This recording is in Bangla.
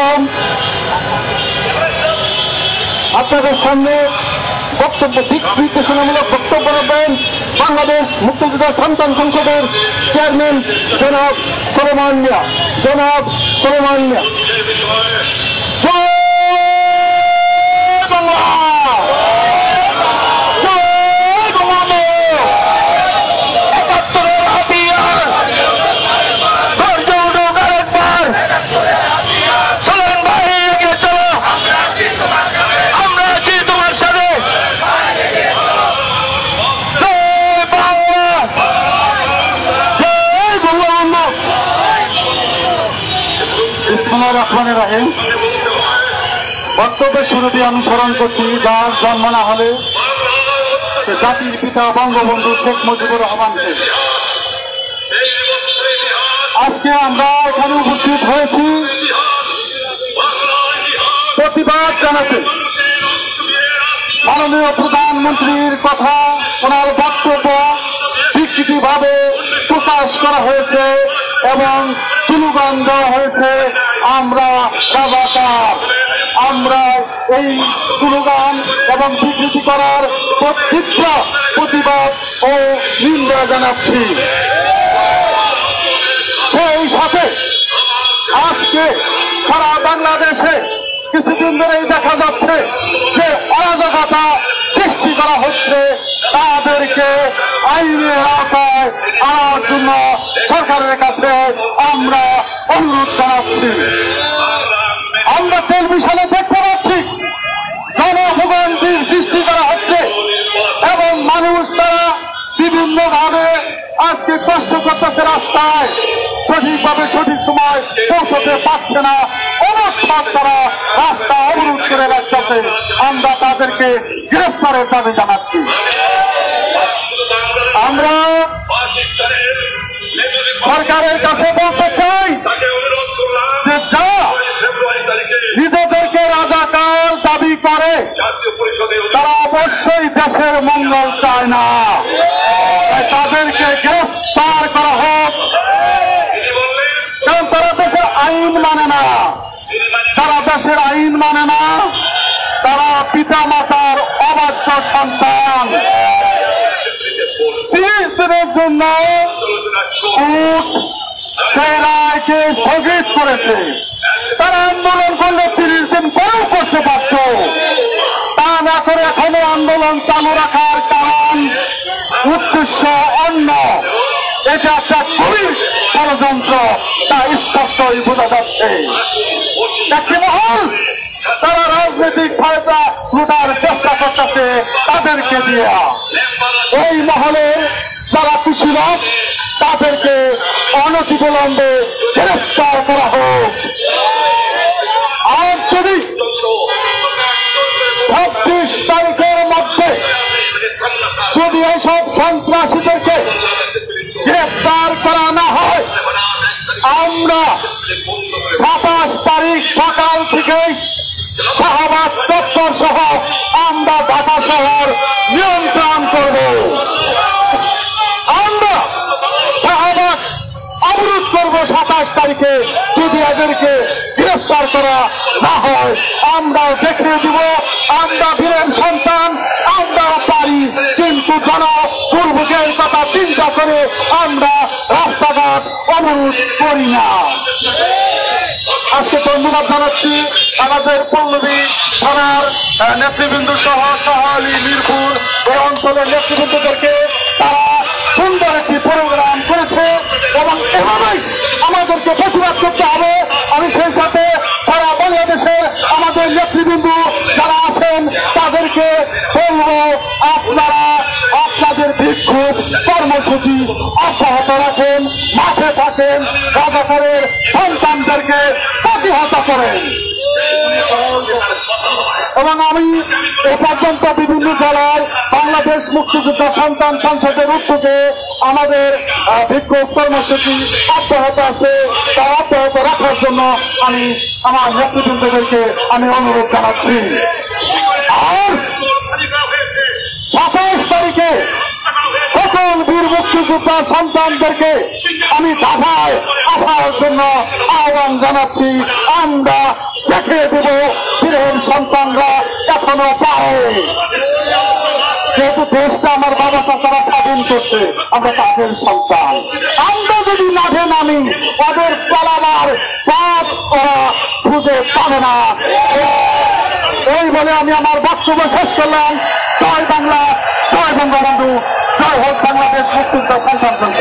প্রথম আপনাদের সামনে বক্তব্য দিক নির্দেশনামূলক বক্তব্য রাখবেন বাংলাদেশ মুক্তিযোদ্ধা সন্তান সংসদের চেয়ারম্যান জনাব সোলেমান মিয়া। বক্তব্যের শুরুতে আমি স্মরণ করছি যার জন্ম না হলে জাতির পিতা বঙ্গবন্ধু শেখ মুজিবুর রহমানকে। আজকে আমরা এখানে উপস্থিত হয়েছি প্রতিবাদ জানাতে। মাননীয় প্রধানমন্ত্রীর কথা, ওনার বক্তব্য বিকৃতিভাবে প্রকাশ করা হয়েছে এবং স্লোগান দেওয়া হয়েছে আমরা রাজাকার। আমরা এই স্লোগান এবং বিকৃতি করার তীব্র প্রতিবাদ ও নিন্দা জানাচ্ছি। সেই সাথে আজকে সারা বাংলাদেশে কিছুদিন ধরেই দেখা যাচ্ছে যে অরাজকতা সৃষ্টি করা হচ্ছে, তাদেরকে আইনের আওতায় আনার জন্য সরকারের কাছে আমরা অনুরোধ জানাচ্ছি। আমরা টেলিভিশনে দেখতে পাচ্ছি জনভোগান্তির সৃষ্টি করা হচ্ছে এবং মানুষ তারা বিভিন্নভাবে আজকে কষ্ট করতেছে, রাস্তায় সঠিকভাবে সঠিক সময় পৌঁছতে পারছে না, অবস্থান তারা রাস্তা অবরোধ করে রাখতেছে। আমরা তাদেরকে গ্রেফতারের দাবি জানাচ্ছি। আমরা সরকারের কাছে বলতে চাই যে যা নিজেদেরকে রাজাকার দাবি করে তারা অবশ্যই দেশের মঙ্গল চায় না, তাদেরকে গ্রেফতার করা হোক। কারণ তারা দেশের আইন মানে না, তারা পিতা মাতার অবাধ্য সন্তান। 30 দিনের জন্য সেই রায়কে স্থগিত করেছে। তারা আন্দোলন করলে 30 দিন পরেও করতে পারত, তা না করে এখনো আন্দোলন চালু রাখার কারণ উদ্দেশ্য অন্য। এটা একটা খুবই ষড়যন্ত্র, তা স্পষ্টই বোঝা যাচ্ছে। একটি মহল তারা রাজনৈতিক ফায়দা লুটার চেষ্টা করতেছে তাদেরকে দিয়ে। এই মহলে যারা কুশীলব তাদেরকে অনতিবিলম্বে গ্রেফতার করা হোক। আর যদি 26 তারিখের মধ্যে যদি এইসব সন্ত্রাসীদেরকে গ্রেফতার করা না হয়, আমরা 27 তারিখ সকাল থেকে শাহবাগ চত্বর সহ আমরা ঢাকা শহর নিয়ন্ত্রণ করব। আমরা শাহবাগ অবরোধ করব 27 তারিখে। যদি এদেরকে গ্রেফতার করা না হয় আমরাও দেখিয়ে দিব আমরা বীরের সন্তান, আমরাও পারি। কিন্তু জনদুর্ভোগের কথা চিন্তা করে আমরা রাস্তাঘাট অবরোধ করি না। আজকে ধন্যবাদ জানাচ্ছি আমাদের পল্লবী থানার নেতৃবৃন্দ সহ সহালি মিরপুর এই অঞ্চলের নেতৃবৃন্দদেরকে। তারা সুন্দর একটি প্রোগ্রাম করেছে এবং এভাবেই আমাদেরকে প্রতিবাদ করতে হবে। আমি সেই সাথে সারা বাংলাদেশের আমাদের নেতৃবৃন্দ যারা আছেন তাদেরকে বলবো, আপনারা আপনাদের বিক্ষোভ কর্মসূচি অব্যাহত রাখেন, মাঠে থাকেন, রাজাকারের সন্তানদেরকে প্রতিহত করেন। এবং আমি এ পর্যন্ত বিভিন্ন জেলায় বাংলাদেশ মুক্তিযোদ্ধা সন্তান সংসদের উদ্যোগে আমাদের বিক্ষোভ কর্মসূচি অব্যাহত আছে, তা অব্যাহত রাখার জন্য আমি আমার নেতৃবৃন্দদেরকে আমি অনুরোধ জানাচ্ছি। আর 27 তারিখে সকল সকল বীর মুক্তিযোদ্ধা সন্তানদেরকে আমি ঢাকায় আসার জন্য আহ্বান জানাচ্ছি। আমরা দেখিয়ে দেব বীরের সন্তানরা এখনো পায়। যেহেতু দেশটা আমার বাবা চাচারা স্বাধীন করছে, আমরা তাদের সন্তান। আমরা যদি মাঠে নামি ওদের পালাবার পথ ওরা খুঁজে পাবে না। এই বলে আমি আমার বক্তব্য শেষ করলাম। জয় বাংলা, জয় বঙ্গবন্ধু, জয় হোক বাংলাদেশ মুক্তিযোদ্ধা সন্তান।